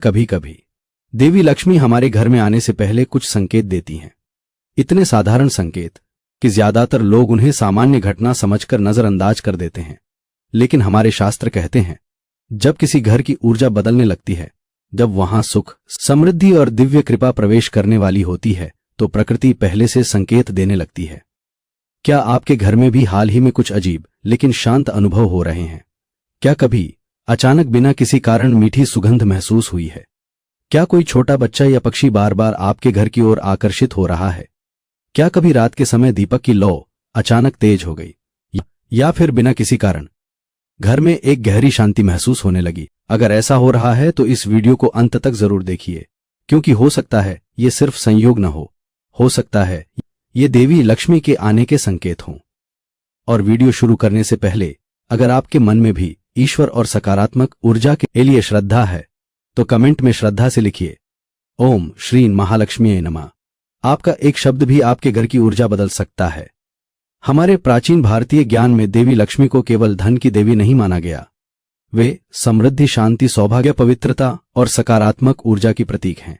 कभी कभी देवी लक्ष्मी हमारे घर में आने से पहले कुछ संकेत देती हैं। इतने साधारण संकेत कि ज्यादातर लोग उन्हें सामान्य घटना समझकर नजरअंदाज कर देते हैं। लेकिन हमारे शास्त्र कहते हैं, जब किसी घर की ऊर्जा बदलने लगती है, जब वहां सुख, समृद्धि और दिव्य कृपा प्रवेश करने वाली होती है, तो प्रकृति पहले से संकेत देने लगती है। क्या आपके घर में भी हाल ही में कुछ अजीब लेकिन शांत अनुभव हो रहे हैं? क्या कभी अचानक बिना किसी कारण मीठी सुगंध महसूस हुई है? क्या कोई छोटा बच्चा या पक्षी बार बार आपके घर की ओर आकर्षित हो रहा है? क्या कभी रात के समय दीपक की लौ अचानक तेज हो गई, या फिर बिना किसी कारण घर में एक गहरी शांति महसूस होने लगी? अगर ऐसा हो रहा है तो इस वीडियो को अंत तक जरूर देखिए, क्योंकि हो सकता है ये सिर्फ संयोग न हो सकता है ये देवी लक्ष्मी के आने के संकेत हों। और वीडियो शुरू करने से पहले अगर आपके मन में भी ईश्वर और सकारात्मक ऊर्जा के लिए श्रद्धा है तो कमेंट में श्रद्धा से लिखिए, ओम श्री महालक्ष्मी नमः। आपका एक शब्द भी आपके घर की ऊर्जा बदल सकता है। हमारे प्राचीन भारतीय ज्ञान में देवी लक्ष्मी को केवल धन की देवी नहीं माना गया। वे समृद्धि, शांति, सौभाग्य, पवित्रता और सकारात्मक ऊर्जा की प्रतीक हैं।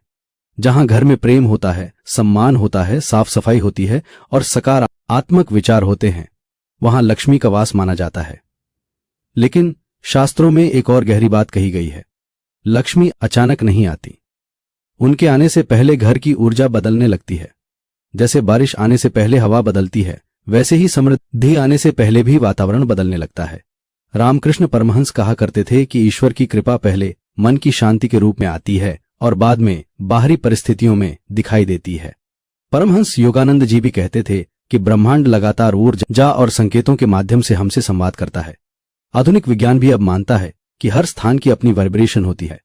जहां घर में प्रेम होता है, सम्मान होता है, साफ सफाई होती है और सकारात्मक विचार होते हैं, वहां लक्ष्मी का वास माना जाता है। लेकिन शास्त्रों में एक और गहरी बात कही गई है। लक्ष्मी अचानक नहीं आती। उनके आने से पहले घर की ऊर्जा बदलने लगती है। जैसे बारिश आने से पहले हवा बदलती है, वैसे ही समृद्धि आने से पहले भी वातावरण बदलने लगता है। रामकृष्ण परमहंस कहा करते थे कि ईश्वर की कृपा पहले मन की शांति के रूप में आती है और बाद में बाहरी परिस्थितियों में दिखाई देती है। परमहंस योगानंद जी भी कहते थे कि ब्रह्मांड लगातार ऊर्जा और संकेतों के माध्यम से हमसे संवाद करता है। आधुनिक विज्ञान भी अब मानता है कि हर स्थान की अपनी वाइब्रेशन होती है।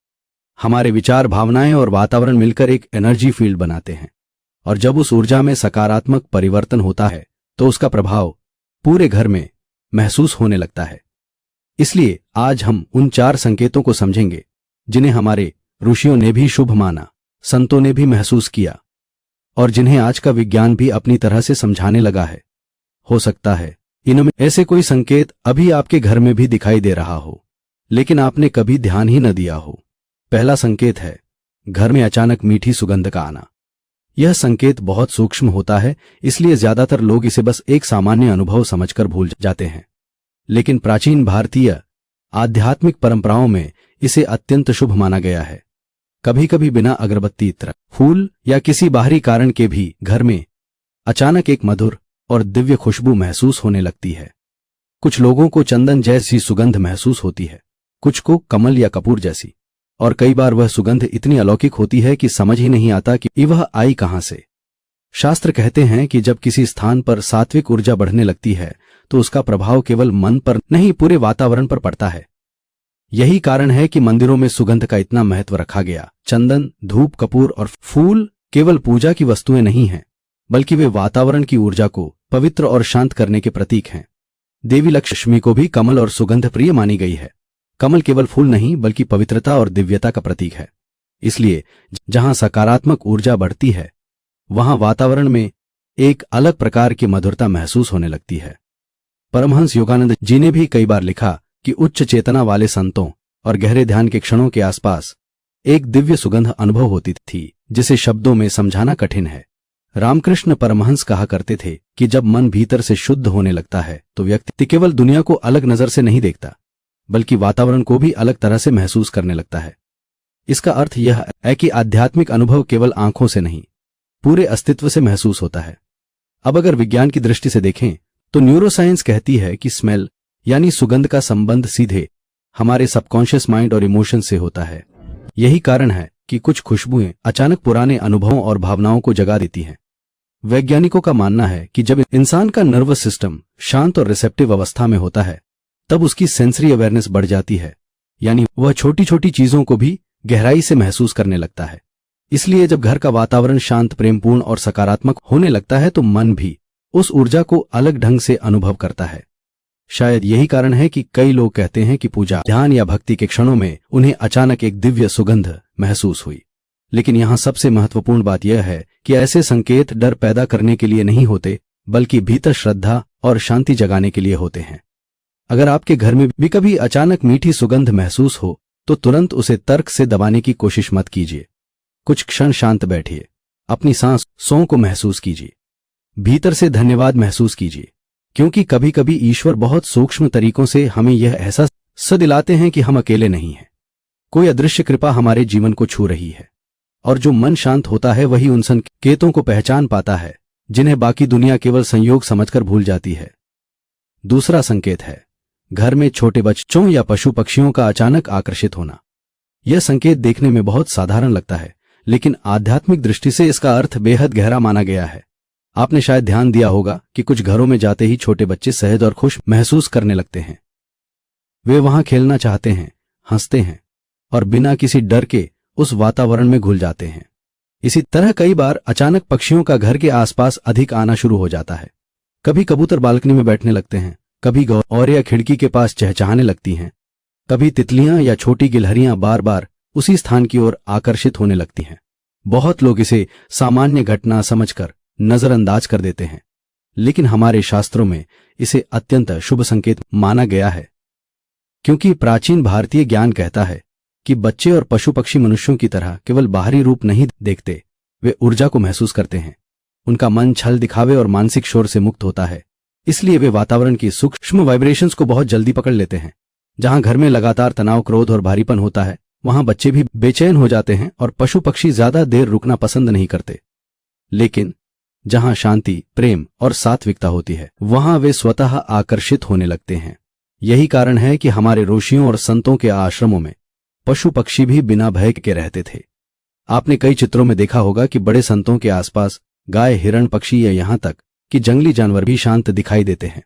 हमारे विचार, भावनाएं और वातावरण मिलकर एक एनर्जी फील्ड बनाते हैं, और जब उस ऊर्जा में सकारात्मक परिवर्तन होता है तो उसका प्रभाव पूरे घर में महसूस होने लगता है। इसलिए आज हम उन 4 संकेतों को समझेंगे जिन्हें हमारे ऋषियों ने भी शुभ माना, संतों ने भी महसूस किया और जिन्हें आज का विज्ञान भी अपनी तरह से समझाने लगा है। हो सकता है इनमें ऐसे कोई संकेत अभी आपके घर में भी दिखाई दे रहा हो, लेकिन आपने कभी ध्यान ही न दिया हो। पहला संकेत है घर में अचानक मीठी सुगंध का आना। यह संकेत बहुत सूक्ष्म होता है, इसलिए ज्यादातर लोग इसे बस एक सामान्य अनुभव समझकर भूल जाते हैं। लेकिन प्राचीन भारतीय आध्यात्मिक परंपराओं में इसे अत्यंत शुभ माना गया है। कभी कभी बिना अगरबत्ती, इत्र, फूल या किसी बाहरी कारण के भी घर में अचानक एक मधुर और दिव्य खुशबू महसूस होने लगती है। कुछ लोगों को चंदन जैसी सुगंध महसूस होती है, कुछ को कमल या कपूर जैसी, और कई बार वह सुगंध इतनी अलौकिक होती है कि समझ ही नहीं आता कि वह आई कहां से। शास्त्र कहते हैं कि जब किसी स्थान पर सात्विक ऊर्जा बढ़ने लगती है तो उसका प्रभाव केवल मन पर नहीं, पूरे वातावरण पर पड़ता है। यही कारण है कि मंदिरों में सुगंध का इतना महत्व रखा गया। चंदन, धूप, कपूर और फूल केवल पूजा की वस्तुएं नहीं हैं, बल्कि वे वातावरण की ऊर्जा को पवित्र और शांत करने के प्रतीक हैं। देवी लक्ष्मी को भी कमल और सुगंध प्रिय मानी गई है। कमल केवल फूल नहीं, बल्कि पवित्रता और दिव्यता का प्रतीक है। इसलिए जहां सकारात्मक ऊर्जा बढ़ती है, वहां वातावरण में एक अलग प्रकार की मधुरता महसूस होने लगती है। परमहंस योगानंद जी ने भी कई बार लिखा कि उच्च चेतना वाले संतों और गहरे ध्यान के क्षणों के आसपास एक दिव्य सुगंध अनुभव होती थी, जिसे शब्दों में समझाना कठिन है। रामकृष्ण परमहंस कहा करते थे कि जब मन भीतर से शुद्ध होने लगता है तो व्यक्ति केवल दुनिया को अलग नजर से नहीं देखता, बल्कि वातावरण को भी अलग तरह से महसूस करने लगता है। इसका अर्थ यह है कि आध्यात्मिक अनुभव केवल आंखों से नहीं, पूरे अस्तित्व से महसूस होता है। अब अगर विज्ञान की दृष्टि से देखें तो न्यूरोसाइंस कहती है कि स्मेल यानी सुगंध का संबंध सीधे हमारे सबकॉन्शियस माइंड और इमोशन से होता है। यही कारण है कि कुछ खुशबुएं अचानक पुराने अनुभवों और भावनाओं को जगा देती हैं। वैज्ञानिकों का मानना है कि जब इंसान का नर्वस सिस्टम शांत और रिसेप्टिव अवस्था में होता है, तब उसकी सेंसरी अवेयरनेस बढ़ जाती है, यानी वह छोटी छोटी चीजों को भी गहराई से महसूस करने लगता है। इसलिए जब घर का वातावरण शांत, प्रेमपूर्ण और सकारात्मक होने लगता है तो मन भी उस ऊर्जा को अलग ढंग से अनुभव करता है। शायद यही कारण है कि कई लोग कहते हैं कि पूजा, ध्यान या भक्ति के क्षणों में उन्हें अचानक एक दिव्य सुगंध महसूस हुई। लेकिन यहाँ सबसे महत्वपूर्ण बात यह है कि ऐसे संकेत डर पैदा करने के लिए नहीं होते, बल्कि भीतर श्रद्धा और शांति जगाने के लिए होते हैं। अगर आपके घर में भी कभी अचानक मीठी सुगंध महसूस हो तो तुरंत उसे तर्क से दबाने की कोशिश मत कीजिए। कुछ क्षण शांत बैठिए, अपनी सांसों को महसूस कीजिए, भीतर से धन्यवाद महसूस कीजिए, क्योंकि कभी कभी ईश्वर बहुत सूक्ष्म तरीकों से हमें यह एहसास दिलाते हैं कि हम अकेले नहीं हैं। कोई अदृश्य कृपा हमारे जीवन को छू रही है, और जो मन शांत होता है वही उन संकेतों को पहचान पाता है जिन्हें बाकी दुनिया केवल संयोग समझकर भूल जाती है। दूसरा संकेत है घर में छोटे बच्चों या पशु पक्षियों का अचानक आकर्षित होना। यह संकेत देखने में बहुत साधारण लगता है, लेकिन आध्यात्मिक दृष्टि से इसका अर्थ बेहद गहरा माना गया है। आपने शायद ध्यान दिया होगा कि कुछ घरों में जाते ही छोटे बच्चे सहज और खुश महसूस करने लगते हैं। वे वहां खेलना चाहते हैं, हंसते हैं और बिना किसी डर के उस वातावरण में घुल जाते हैं। इसी तरह कई बार अचानक पक्षियों का घर के आसपास अधिक आना शुरू हो जाता है। कभी कबूतर बालकनी में बैठने लगते हैं, कभी गौरैया खिड़की के पास चहचहाने लगती हैं, कभी तितलियां या छोटी गिलहरियां बार बार उसी स्थान की ओर आकर्षित होने लगती हैं। बहुत लोग इसे सामान्य घटना समझकर नजरअंदाज कर देते हैं, लेकिन हमारे शास्त्रों में इसे अत्यंत शुभ संकेत माना गया है, क्योंकि प्राचीन भारतीय ज्ञान कहता है कि बच्चे और पशु पक्षी मनुष्यों की तरह केवल बाहरी रूप नहीं देखते, वे ऊर्जा को महसूस करते हैं। उनका मन छल दिखावे और मानसिक शोर से मुक्त होता है, इसलिए वे वातावरण की सूक्ष्म वाइब्रेशंस को बहुत जल्दी पकड़ लेते हैं। जहां घर में लगातार तनाव, क्रोध और भारीपन होता है, वहां बच्चे भी बेचैन हो जाते हैं और पशु पक्षी ज्यादा देर रुकना पसंद नहीं करते। लेकिन जहां शांति, प्रेम और सात्विकता होती है, वहां वे स्वतः आकर्षित होने लगते हैं। यही कारण है कि हमारे ऋषियों और संतों के आश्रमों में पशु पक्षी भी बिना भय के रहते थे। आपने कई चित्रों में देखा होगा कि बड़े संतों के आसपास गाय, हिरण, पक्षी या यहां तक कि जंगली जानवर भी शांत दिखाई देते हैं,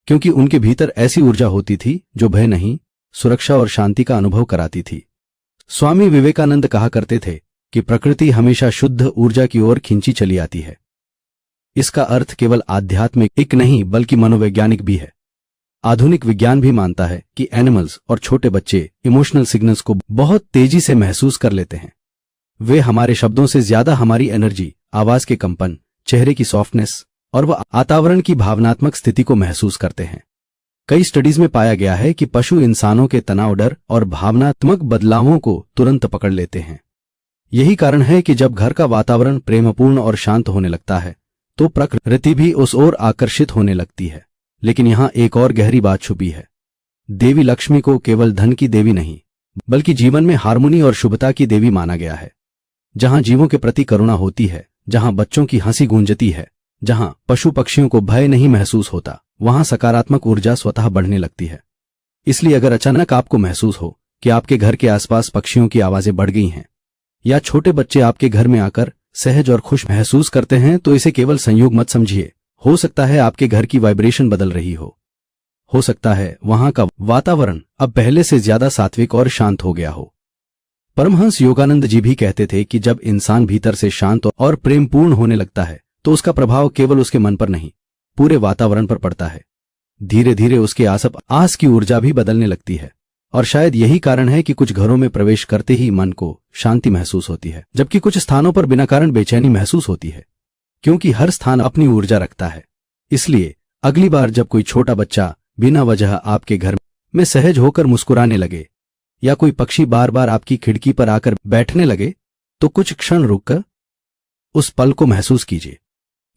क्योंकि उनके भीतर ऐसी ऊर्जा होती थी जो भय नहीं, सुरक्षा और शांति का अनुभव कराती थी। स्वामी विवेकानंद कहा करते थे कि प्रकृति हमेशा शुद्ध ऊर्जा की ओर खींची चली आती है। इसका अर्थ केवल आध्यात्मिक नहीं बल्कि मनोवैज्ञानिक भी है। आधुनिक विज्ञान भी मानता है कि एनिमल्स और छोटे बच्चे इमोशनल सिग्नल्स को बहुत तेजी से महसूस कर लेते हैं। वे हमारे शब्दों से ज्यादा हमारी एनर्जी, आवाज के कंपन, चेहरे की सॉफ्टनेस और वातावरण की भावनात्मक स्थिति को महसूस करते हैं। कई स्टडीज में पाया गया है कि पशु इंसानों के तनाव, डर और भावनात्मक बदलावों को तुरंत पकड़ लेते हैं। यही कारण है कि जब घर का वातावरण प्रेमपूर्ण और शांत होने लगता है तो प्रकृति भी उस ओर आकर्षित होने लगती है। लेकिन यहां एक और गहरी बात छुपी है। देवी लक्ष्मी को केवल धन की देवी नहीं बल्कि जीवन में हार्मोनी और शुभता की देवी माना गया है। जहां जीवों के प्रति करुणा होती है, जहां बच्चों की हंसी गूंजती है, जहां पशु पक्षियों को भय नहीं महसूस होता, वहां सकारात्मक ऊर्जा स्वतः बढ़ने लगती है। इसलिए अगर अचानक आपको महसूस हो कि आपके घर के आसपास पक्षियों की आवाजें बढ़ गई हैं या छोटे बच्चे आपके घर में आकर सहज और खुश महसूस करते हैं, तो इसे केवल संयोग मत समझिए। हो सकता है आपके घर की वाइब्रेशन बदल रही हो सकता है वहां का वातावरण अब पहले से ज्यादा सात्विक और शांत हो गया हो। परमहंस योगानंद जी भी कहते थे कि जब इंसान भीतर से शांत और प्रेमपूर्ण होने लगता है तो उसका प्रभाव केवल उसके मन पर नहीं, पूरे वातावरण पर पड़ता है। धीरे धीरे उसके आस की ऊर्जा भी बदलने लगती है, और शायद यही कारण है कि कुछ घरों में प्रवेश करते ही मन को शांति महसूस होती है, जबकि कुछ स्थानों पर बिना कारण बेचैनी महसूस होती है, क्योंकि हर स्थान अपनी ऊर्जा रखता है। इसलिए अगली बार जब कोई छोटा बच्चा बिना वजह आपके घर में सहज होकर मुस्कुराने लगे या कोई पक्षी बार बार आपकी खिड़की पर आकर बैठने लगे, तो कुछ क्षण रुककर उस पल को महसूस कीजिए,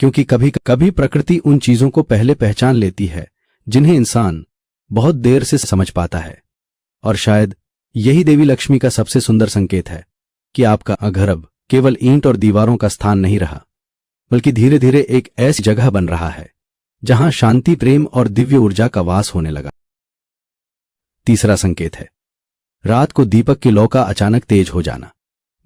क्योंकि कभी कभी प्रकृति उन चीजों को पहले पहचान लेती है जिन्हें इंसान बहुत देर से समझ पाता है। और शायद यही देवी लक्ष्मी का सबसे सुंदर संकेत है कि आपका घर अब केवल ईंट और दीवारों का स्थान नहीं रहा, बल्कि धीरे धीरे एक ऐसी जगह बन रहा है जहां शांति, प्रेम और दिव्य ऊर्जा का वास होने लगा। तीसरा संकेत है रात को दीपक की लौ का अचानक तेज हो जाना।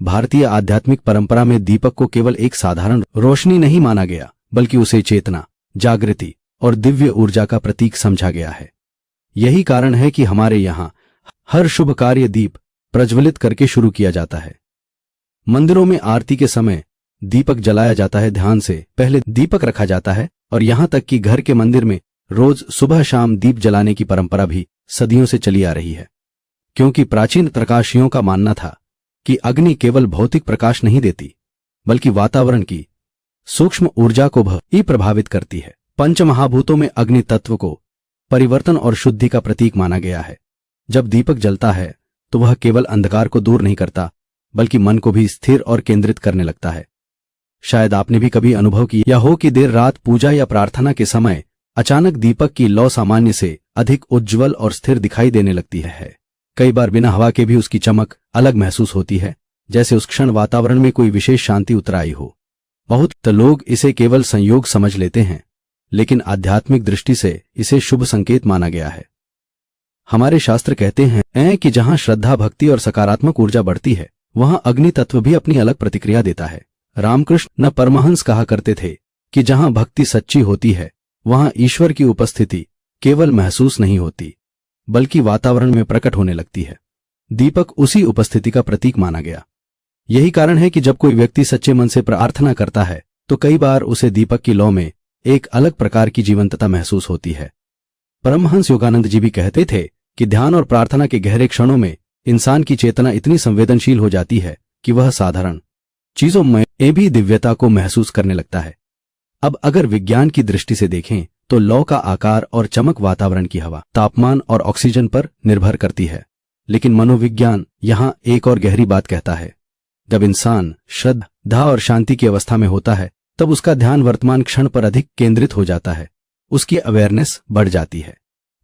भारतीय आध्यात्मिक परंपरा में दीपक को केवल एक साधारण रोशनी नहीं माना गया, बल्कि उसे चेतना, जागृति और दिव्य ऊर्जा का प्रतीक समझा गया है। यही कारण है कि हमारे यहां हर शुभ कार्य दीप प्रज्वलित करके शुरू किया जाता है। मंदिरों में आरती के समय दीपक जलाया जाता है, ध्यान से पहले दीपक रखा जाता है, और यहां तक कि घर के मंदिर में रोज सुबह शाम दीप जलाने की परंपरा भी सदियों से चली आ रही है, क्योंकि प्राचीन प्रकाशियों का मानना था कि अग्नि केवल भौतिक प्रकाश नहीं देती, बल्कि वातावरण की सूक्ष्म ऊर्जा को भी प्रभावित करती है। पंचमहाभूतों में अग्नि तत्व को परिवर्तन और शुद्धि का प्रतीक माना गया है। जब दीपक जलता है तो वह केवल अंधकार को दूर नहीं करता बल्कि मन को भी स्थिर और केंद्रित करने लगता है। शायद आपने भी कभी अनुभव किया हो कि देर रात पूजा या प्रार्थना के समय अचानक दीपक की लौ सामान्य से अधिक उज्ज्वल और स्थिर दिखाई देने लगती है। कई बार बिना हवा के भी उसकी चमक अलग महसूस होती है, जैसे उस क्षण वातावरण में कोई विशेष शांति उतर आई हो। बहुत लोग इसे केवल संयोग समझ लेते हैं, लेकिन आध्यात्मिक दृष्टि से इसे शुभ संकेत माना गया है। हमारे शास्त्र कहते हैं कि जहां श्रद्धा, भक्ति और सकारात्मक ऊर्जा बढ़ती है, वहां अग्नि तत्व भी अपनी अलग प्रतिक्रिया देता है। रामकृष्ण परमहंस कहा करते थे कि जहां भक्ति सच्ची होती है, वहां ईश्वर की उपस्थिति केवल महसूस नहीं होती बल्कि वातावरण में प्रकट होने लगती है। दीपक उसी उपस्थिति का प्रतीक माना गया। यही कारण है कि जब कोई व्यक्ति सच्चे मन से प्रार्थना करता है तो कई बार उसे दीपक की लौ में एक अलग प्रकार की जीवंतता महसूस होती है। परमहंस योगानंद जी भी कहते थे कि ध्यान और प्रार्थना के गहरे क्षणों में इंसान की चेतना इतनी संवेदनशील हो जाती है कि वह साधारण चीजों में भी दिव्यता को महसूस करने लगता है। अब अगर विज्ञान की दृष्टि से देखें तो लौ का आकार और चमक वातावरण की हवा, तापमान और ऑक्सीजन पर निर्भर करती है, लेकिन मनोविज्ञान यहां एक और गहरी बात कहता है। जब इंसान श्रद्धा और शांति की अवस्था में होता है, तब उसका ध्यान वर्तमान क्षण पर अधिक केंद्रित हो जाता है, उसकी अवेयरनेस बढ़ जाती है,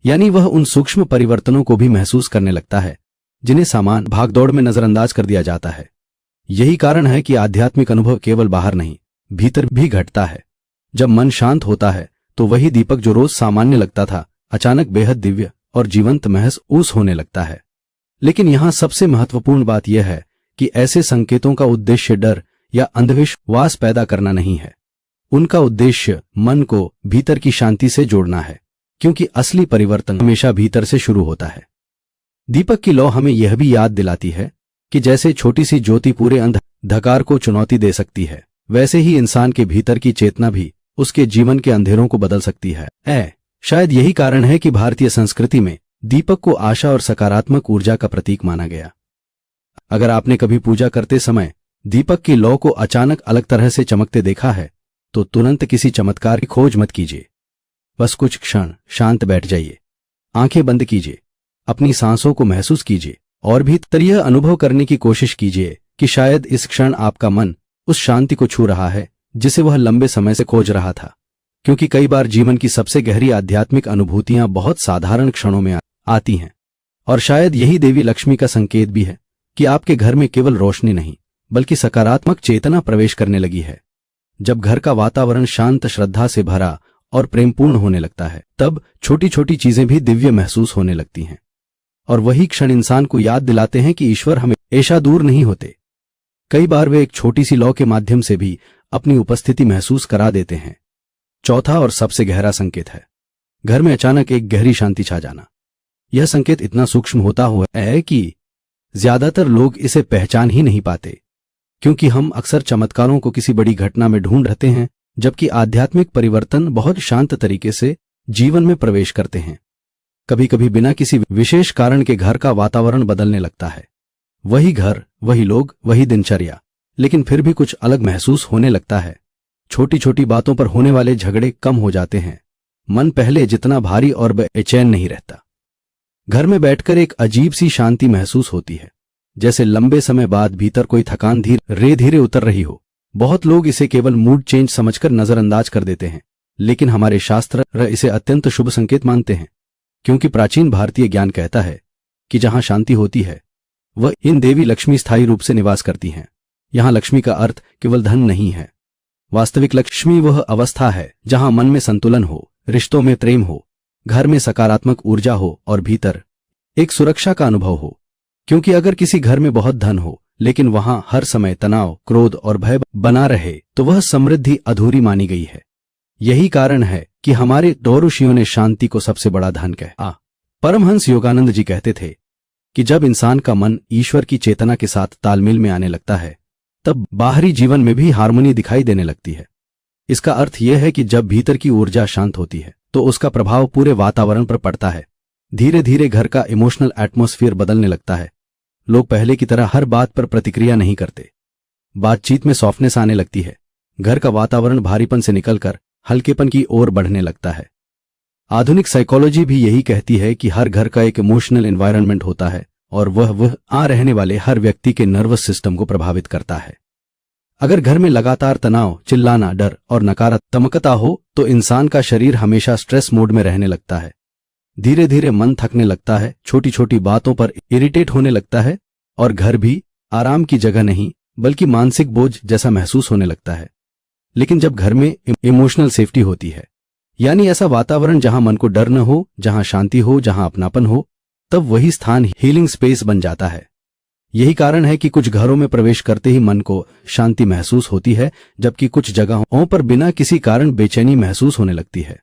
यानी वह उन सूक्ष्म परिवर्तनों को भी महसूस करने लगता है जिन्हें सामान्य भागदौड़ में नजरअंदाज कर दिया जाता है। यही कारण है कि आध्यात्मिक अनुभव केवल बाहर नहीं, भीतर भी घटता है। जब मन शांत होता है तो वही दीपक जो रोज सामान्य लगता था, अचानक बेहद दिव्य और जीवंत महसूस होने लगता है। लेकिन यहां सबसे महत्वपूर्ण बात यह है कि ऐसे संकेतों का उद्देश्य डर या अंधविश्वास पैदा करना नहीं है। उनका उद्देश्य मन को भीतर की शांति से जोड़ना है, क्योंकि असली परिवर्तन हमेशा भीतर से शुरू होता है। दीपक की लौ हमें यह भी याद दिलाती है कि जैसे छोटी सी ज्योति पूरे अंधकार को चुनौती दे सकती है, वैसे ही इंसान के भीतर की चेतना भी उसके जीवन के अंधेरों को बदल सकती है। शायद यही कारण है कि भारतीय संस्कृति में दीपक को आशा और सकारात्मक ऊर्जा का प्रतीक माना गया। अगर आपने कभी पूजा करते समय दीपक की लौ को अचानक अलग तरह से चमकते देखा है, तो तुरंत किसी चमत्कार की खोज मत कीजिए। बस कुछ क्षण शांत बैठ जाइए, आंखें बंद कीजिए, अपनी सांसों को महसूस कीजिए और भीतर यह अनुभव करने की कोशिश कीजिए कि शायद इस क्षण आपका मन उस शांति को छू रहा है जिसे वह लंबे समय से खोज रहा था। क्योंकि कई बार जीवन की सबसे गहरी आध्यात्मिक अनुभूतियां बहुत साधारण क्षणों में आती हैं, और शायद यही देवी लक्ष्मी का संकेत भी है कि आपके घर में केवल रोशनी नहीं बल्कि सकारात्मक चेतना प्रवेश करने लगी है। जब घर का वातावरण शांत, श्रद्धा से भरा और प्रेमपूर्ण होने लगता है, तब छोटी छोटी चीजें भी दिव्य महसूस होने लगती हैं, और वही क्षण इंसान को याद दिलाते हैं कि ईश्वर हमेशा दूर नहीं होते। कई बार वे एक छोटी सी लौ के माध्यम से भी अपनी उपस्थिति महसूस करा देते हैं। चौथा और सबसे गहरा संकेत है घर में अचानक एक गहरी शांति छा जाना। यह संकेत इतना सूक्ष्म होता हुआ है कि ज्यादातर लोग इसे पहचान ही नहीं पाते, क्योंकि हम अक्सर चमत्कारों को किसी बड़ी घटना में ढूंढ रहते हैं, जबकि आध्यात्मिक परिवर्तन बहुत शांत तरीके से जीवन में प्रवेश करते हैं। कभी कभी बिना किसी विशेष कारण के घर का वातावरण बदलने लगता है। वही घर, वही लोग, वही दिनचर्या, लेकिन फिर भी कुछ अलग महसूस होने लगता है। छोटी छोटी बातों पर होने वाले झगड़े कम हो जाते हैं, मन पहले जितना भारी और बेचैन नहीं रहता। घर में बैठकर एक अजीब सी शांति महसूस होती है, जैसे लंबे समय बाद भीतर कोई थकान धीरे धीरे उतर रही हो। बहुत लोग इसे केवल मूड चेंज समझकर नजरअंदाज कर देते हैं, लेकिन हमारे शास्त्र इसे अत्यंत शुभ संकेत मानते हैं, क्योंकि प्राचीन भारतीय ज्ञान कहता है कि जहां शांति होती है वह इन देवी लक्ष्मी स्थायी रूप से निवास करती हैं। यहां लक्ष्मी का अर्थ केवल धन नहीं है। वास्तविक लक्ष्मी वह अवस्था है जहां मन में संतुलन हो, रिश्तों में प्रेम हो, घर में सकारात्मक ऊर्जा हो और भीतर एक सुरक्षा का अनुभव हो। क्योंकि अगर किसी घर में बहुत धन हो लेकिन वहां हर समय तनाव, क्रोध और भय बना रहे, तो वह समृद्धि अधूरी मानी गई है। यही कारण है कि हमारे ऋषियों ने शांति को सबसे बड़ा धन कहा। परमहंस योगानंद जी कहते थे कि जब इंसान का मन ईश्वर की चेतना के साथ तालमेल में आने लगता है, तब बाहरी जीवन में भी हार्मनी दिखाई देने लगती है। इसका अर्थ यह है कि जब भीतर की ऊर्जा शांत होती है तो उसका प्रभाव पूरे वातावरण पर पड़ता है। धीरे धीरे घर का इमोशनल एटमॉस्फेयर बदलने लगता है। लोग पहले की तरह हर बात पर प्रतिक्रिया नहीं करते, बातचीत में सॉफ्टनेस आने लगती है। घर का वातावरण भारीपन से निकलकर हल्केपन की ओर बढ़ने लगता है। आधुनिक साइकोलॉजी भी यही कहती है कि हर घर का एक इमोशनल एनवायरनमेंट होता है, और वह आ रहने वाले हर व्यक्ति के नर्वस सिस्टम को प्रभावित करता है। अगर घर में लगातार तनाव, चिल्लाना, डर और नकारात्मकता हो तो इंसान का शरीर हमेशा स्ट्रेस मोड में रहने लगता है। धीरे धीरे मन थकने लगता है, छोटी छोटी बातों पर इरिटेट होने लगता है और घर भी आराम की जगह नहीं बल्कि मानसिक बोझ जैसा महसूस होने लगता है। लेकिन जब घर में इमोशनल सेफ्टी होती है, यानी ऐसा वातावरण जहां मन को डर न हो, जहां शांति हो, जहां अपनापन हो, तब वही स्थान हीलिंग स्पेस बन जाता है। यही कारण है कि कुछ घरों में प्रवेश करते ही मन को शांति महसूस होती है, जबकि कुछ जगहों पर बिना किसी कारण बेचैनी महसूस होने लगती है,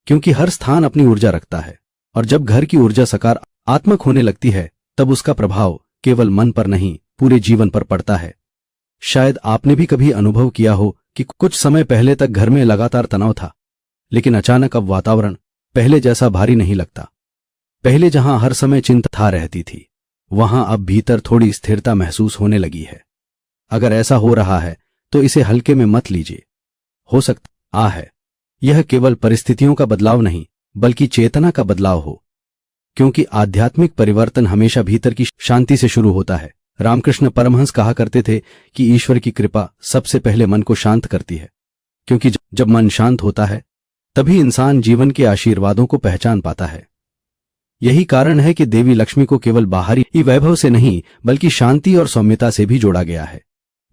क्योंकि हर स्थान अपनी ऊर्जा रखता है। और जब घर की ऊर्जा सकारात्मक होने लगती है तब उसका प्रभाव केवल मन पर नहीं, पूरे जीवन पर पड़ता है। शायद आपने भी कभी अनुभव किया हो कि कुछ समय पहले तक घर में लगातार तनाव था, लेकिन अचानक अब वातावरण पहले जैसा भारी नहीं लगता। पहले जहां हर समय चिंता रहती थी, वहां अब भीतर थोड़ी स्थिरता महसूस होने लगी है। अगर ऐसा हो रहा है तो इसे हल्के में मत लीजिए। हो सकता है यह केवल परिस्थितियों का बदलाव नहीं बल्कि चेतना का बदलाव हो, क्योंकि आध्यात्मिक परिवर्तन हमेशा भीतर की शांति से शुरू होता है। रामकृष्ण परमहंस कहा करते थे कि ईश्वर की कृपा सबसे पहले मन को शांत करती है, क्योंकि जब मन शांत होता है तभी इंसान जीवन के आशीर्वादों को पहचान पाता है। यही कारण है कि देवी लक्ष्मी को केवल बाहरी वैभव से नहीं बल्कि शांति और सौम्यता से भी जोड़ा गया है।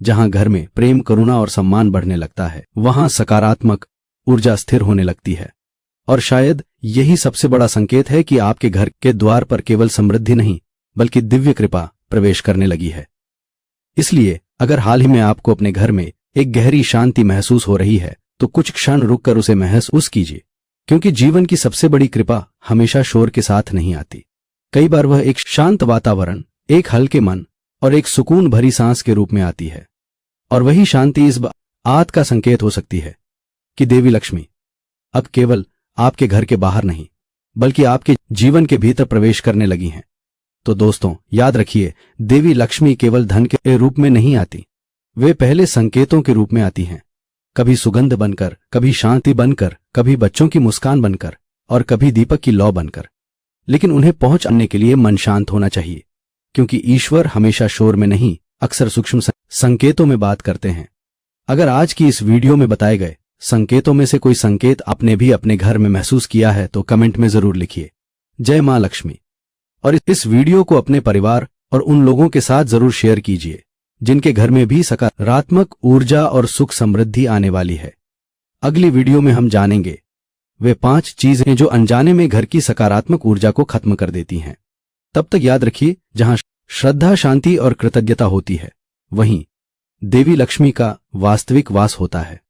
जहां घर में प्रेम, करुणा और सम्मान बढ़ने लगता है, वहां सकारात्मक ऊर्जा स्थिर होने लगती है। और शायद यही सबसे बड़ा संकेत है कि आपके घर के द्वार पर केवल समृद्धि नहीं बल्कि दिव्य कृपा प्रवेश करने लगी है। इसलिए अगर हाल ही में आपको अपने घर में एक गहरी शांति महसूस हो रही है तो कुछ क्षण रुककर उसे महसूस कीजिए, क्योंकि जीवन की सबसे बड़ी कृपा हमेशा शोर के साथ नहीं आती। कई बार वह एक शांत वातावरण, एक हल्के मन और एक सुकून भरी सांस के रूप में आती है। और वही शांति इस बात का संकेत हो सकती है कि देवी लक्ष्मी अब केवल आपके घर के बाहर नहीं बल्कि आपके जीवन के भीतर प्रवेश करने लगी हैं। तो दोस्तों, याद रखिए, देवी लक्ष्मी केवल धन के रूप में नहीं आती, वे पहले संकेतों के रूप में आती हैं। कभी सुगंध बनकर, कभी शांति बनकर, कभी बच्चों की मुस्कान बनकर और कभी दीपक की लौ बनकर। लेकिन उन्हें पहुंचने के लिए मन शांत होना चाहिए, क्योंकि ईश्वर हमेशा शोर में नहीं, अक्सर सूक्ष्म संकेतों में बात करते हैं। अगर आज की इस वीडियो में बताए गए संकेतों में से कोई संकेत आपने भी अपने घर में महसूस किया है तो कमेंट में जरूर लिखिए। जय मां लक्ष्मी। और इस वीडियो को अपने परिवार और उन लोगों के साथ जरूर शेयर कीजिए जिनके घर में भी सकारात्मक ऊर्जा और सुख समृद्धि आने वाली है। अगली वीडियो में हम जानेंगे वे 5 चीजें जो अनजाने में घर की सकारात्मक ऊर्जा को खत्म कर देती हैं। तब तक याद रखिए, जहां श्रद्धा, शांति और कृतज्ञता होती है, वहीं देवी लक्ष्मी का वास्तविक वास होता है।